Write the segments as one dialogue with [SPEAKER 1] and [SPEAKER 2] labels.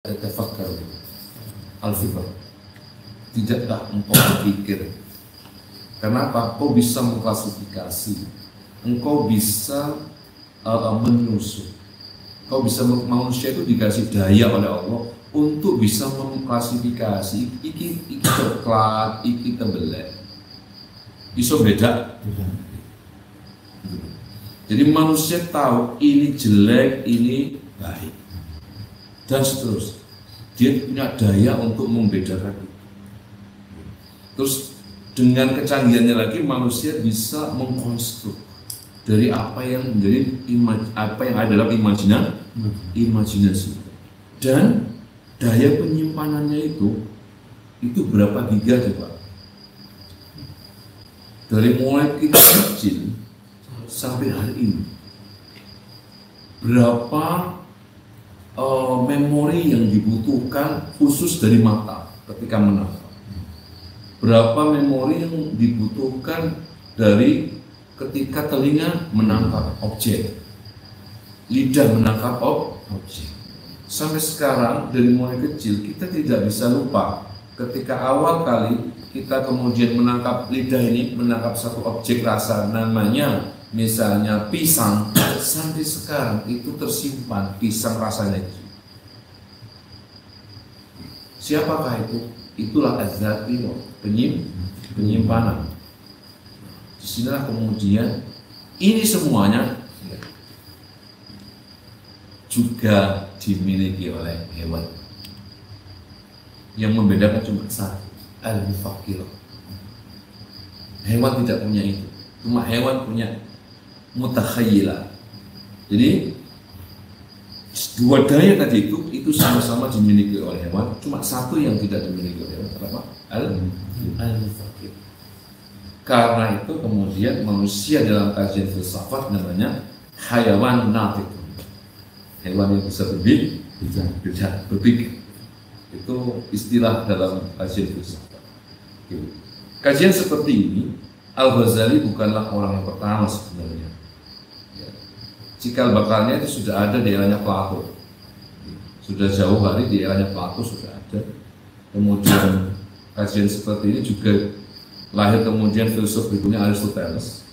[SPEAKER 1] Tafakkar al-fikr. Tidakkah engkau berpikir? Kenapa? Kau bisa mengklasifikasi, engkau bisa menyusun, kau bisa, manusia itu dikasih daya oleh Allah untuk bisa mengklasifikasi iki coklat, iki tembelek, iso beda. Jadi manusia tahu ini jelek, ini baik, dan seterusnya. Dia punya daya untuk membedakan itu. Terus dengan kecanggihannya lagi, manusia bisa mengkonstruk dari apa yang menjadi apa yang ada dalam imajinasi. Dan daya penyimpanannya itu berapa giga coba? Dari mulai kita kecil sampai hari ini, berapa memori yang dibutuhkan khusus dari mata ketika menangkap, berapa memori yang dibutuhkan dari ketika telinga menangkap objek, lidah menangkap objek. Sampai sekarang dari mulai kecil kita tidak bisa lupa ketika awal kali kita kemudian menangkap, lidah ini menangkap satu objek rasa namanya misalnya pisang, sampai sekarang itu tersimpan pisang rasanya itu. Siapakah itu? Itulah az-zakir, penyimpanan. Disinilah kemudian ini semuanya juga dimiliki oleh hewan. Yang membedakan cuma satu, al-mufakkir. Hewan tidak punya itu, cuma hewan punya mutakhayyilah. Jadi dua daya tadi itu sama-sama dimiliki oleh hewan, cuma satu yang tidak dimiliki oleh hewan. Apa? Al-mufakkir. Karena itu kemudian manusia dalam kajian filsafat namanya hayawan natiq. Hewan yang bisa berpikir. Itu istilah dalam kajian filsafat. Kajian seperti ini, Al-Ghazali bukanlah orang yang pertama sebenarnya. Cikal bakalnya itu sudah ada di eranya Plato. Sudah jauh hari di eranya Plato sudah ada. Kemudian kajian seperti ini juga lahir kemudian filsuf berikutnya Aristoteles.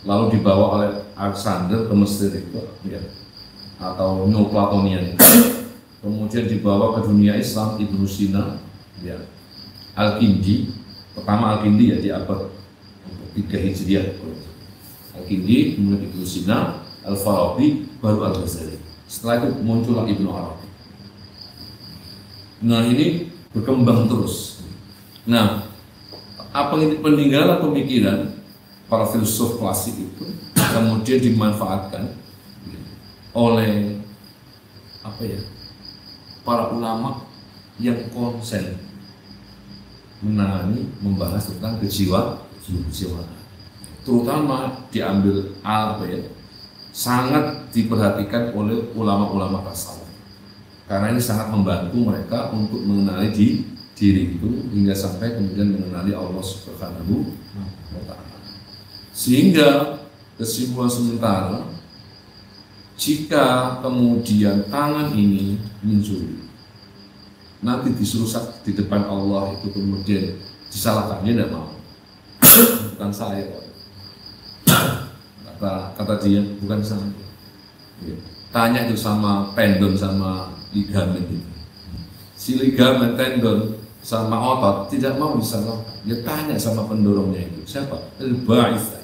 [SPEAKER 1] Lalu dibawa oleh Alexander ke Mesir itu, atau Neoplatonian. Kemudian dibawa ke dunia Islam Ibnu Sina, Al-Kindi. Pertama Al-Kindi di abad 3 Hijriah. Al-Kindi, kemudian Ibnu Sina, Al-Farabi, baru Al-Ghazali. Setelah itu muncullah Ibnu Arabi. Nah ini berkembang terus. Nah, apa ini peninggalan pemikiran para filsuf klasik itu kemudian dimanfaatkan oleh para ulama yang konsen menangani, membahas tentang kejiwaan, terutama diambil sangat diperhatikan oleh ulama-ulama tasawuf, karena ini sangat membantu mereka untuk mengenali diri itu hingga sampai kemudian mengenali Allah Subhanahu wa Ta'ala. Sehingga kesimpulan sementara, jika kemudian tangan ini mencuri, nanti disuruh di depan Allah itu kemudian disalahkan, dia tidak mau. Bukan saya, kata dia, bukan saya. Tanya itu sama tendon sama ligamen itu. Si ligamen, tendon sama otot tidak mau disalahkan. Dia tanya sama pendorongnya itu, siapa? Al-Ba'ith.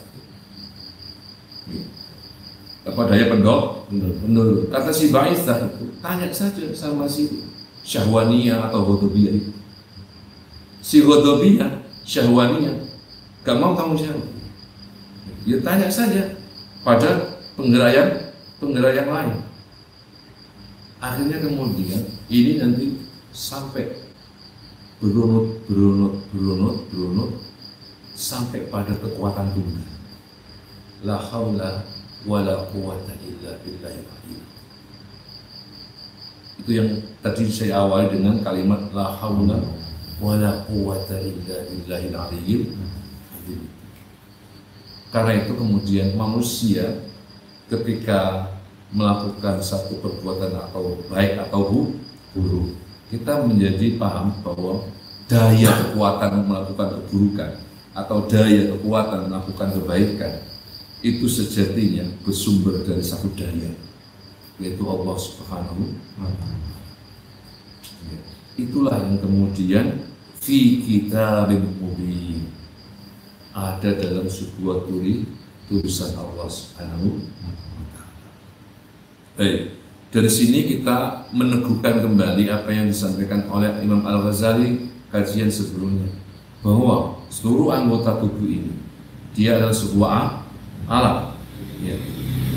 [SPEAKER 1] Apa daya pendorong? Kata si Ba'ith itu, tanya saja sama si Syahwaniyah atau Ghadabiyah itu. Si Ghadabiyah, Syahwaniyah, gak mau kamu siapa? Ya tanya saja pada penggerak yang lain. Akhirnya kemudian ini nanti sampai berunut sampai pada kekuatan tunggal. La haula wala quwwata illa billahil aliyyil. Itu yang tadi saya awali dengan kalimat la haula wala quwwata illa billahil aliyyil. Karena itu kemudian manusia ketika melakukan satu perbuatan atau baik atau
[SPEAKER 2] buruk.
[SPEAKER 1] Kita menjadi paham bahwa daya kekuatan melakukan keburukan atau daya kekuatan melakukan kebaikan itu sejatinya bersumber dari satu daya, yaitu Allah Subhanahu wa Ta'ala. Itulah yang kemudian fi kitabim mubin, ada dalam sebuah tulisan Allah Subhanahu wa Ta'ala. Baik, dari sini kita meneguhkan kembali apa yang disampaikan oleh Imam Al-Ghazali kajian sebelumnya, bahwa seluruh anggota tubuh ini dia adalah sebuah alat, ya.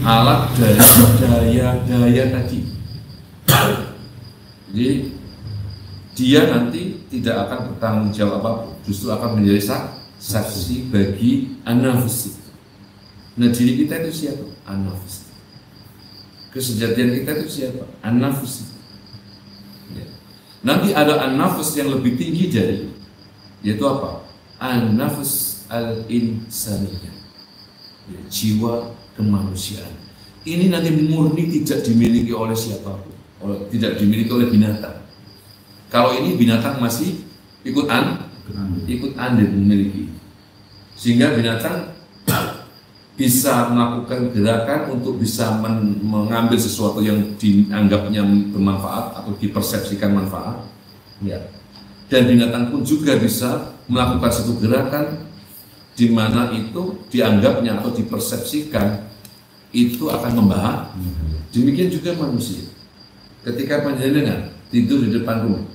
[SPEAKER 1] Alat dari daya tadi. Jadi dia nanti tidak akan bertanggung jawab apapun, justru akan menjadi saksi bagi an-nafs. Nah, diri kita itu siapa? An-nafs. Kesejatian kita itu siapa? An-nafs. Ya. Nanti ada an-nafs yang lebih tinggi dari, yaitu apa? An-nafs al-insaniyah, ya, jiwa kemanusiaan. Ini nanti murni tidak dimiliki oleh siapapun, tidak dimiliki oleh binatang. Kalau ini binatang masih ikut andil memiliki, sehingga binatang bisa melakukan gerakan untuk bisa mengambil sesuatu yang dianggapnya bermanfaat atau dipersepsikan manfaat, ya. Dan binatang pun juga bisa melakukan satu gerakan di mana itu dianggapnya atau dipersepsikan itu akan membahas. Demikian juga manusia. Ketika panjenengan tidur di depan rumah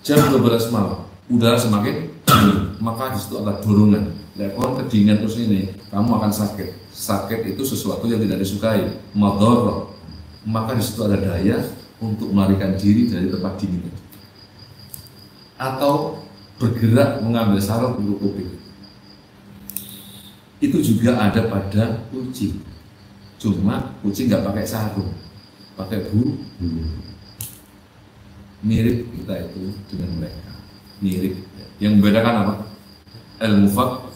[SPEAKER 1] jam 12 malam, udara semakin dingin, maka di situ ada dorongan. Kalau kedinginan terus ini, kamu akan sakit. Sakit itu sesuatu yang tidak disukai, madharah. Maka di situ ada daya untuk melarikan diri dari tempat dingin itu, atau bergerak mengambil sarung untuk kuping. Itu juga ada pada kucing. Cuma kucing nggak pakai sarung, pakai bulu. Mirip kita itu dengan mereka, mirip. Yang membedakan apa? Al-mufak.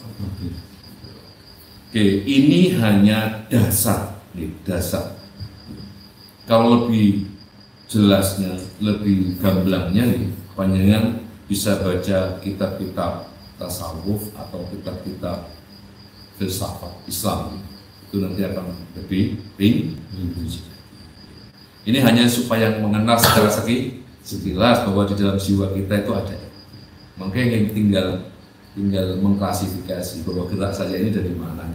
[SPEAKER 1] Oke, ini hanya dasar, dasar. Kalau lebih jelasnya, lebih gamblangnya, panjenengan bisa baca kitab-kitab tasawuf atau kitab-kitab filsafat Islam. Itu nanti akan lebih rinci. Ini hanya supaya mengenal secara sekilas bahwa di dalam jiwa kita itu ada. Makanya yang tinggal mengklasifikasi bahwa gerak saja ini dari mana.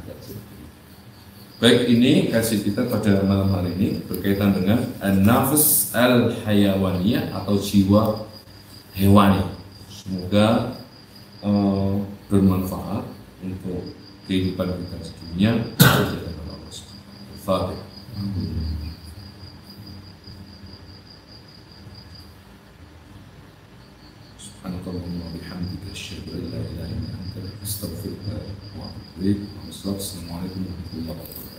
[SPEAKER 1] Baik, ini kajian kita pada malam hari ini berkaitan dengan an-nafs al-hayawaniyah atau jiwa hewani. Semoga bermanfaat untuk kehidupan kita di dunia. Fatihah. Subhanakallahumma wa bihamdika asyhadu an la ilaha illa anta astaghfiruka wa atubu ilaik. Wassalamualaikum warahmatullahi wabarakatuh.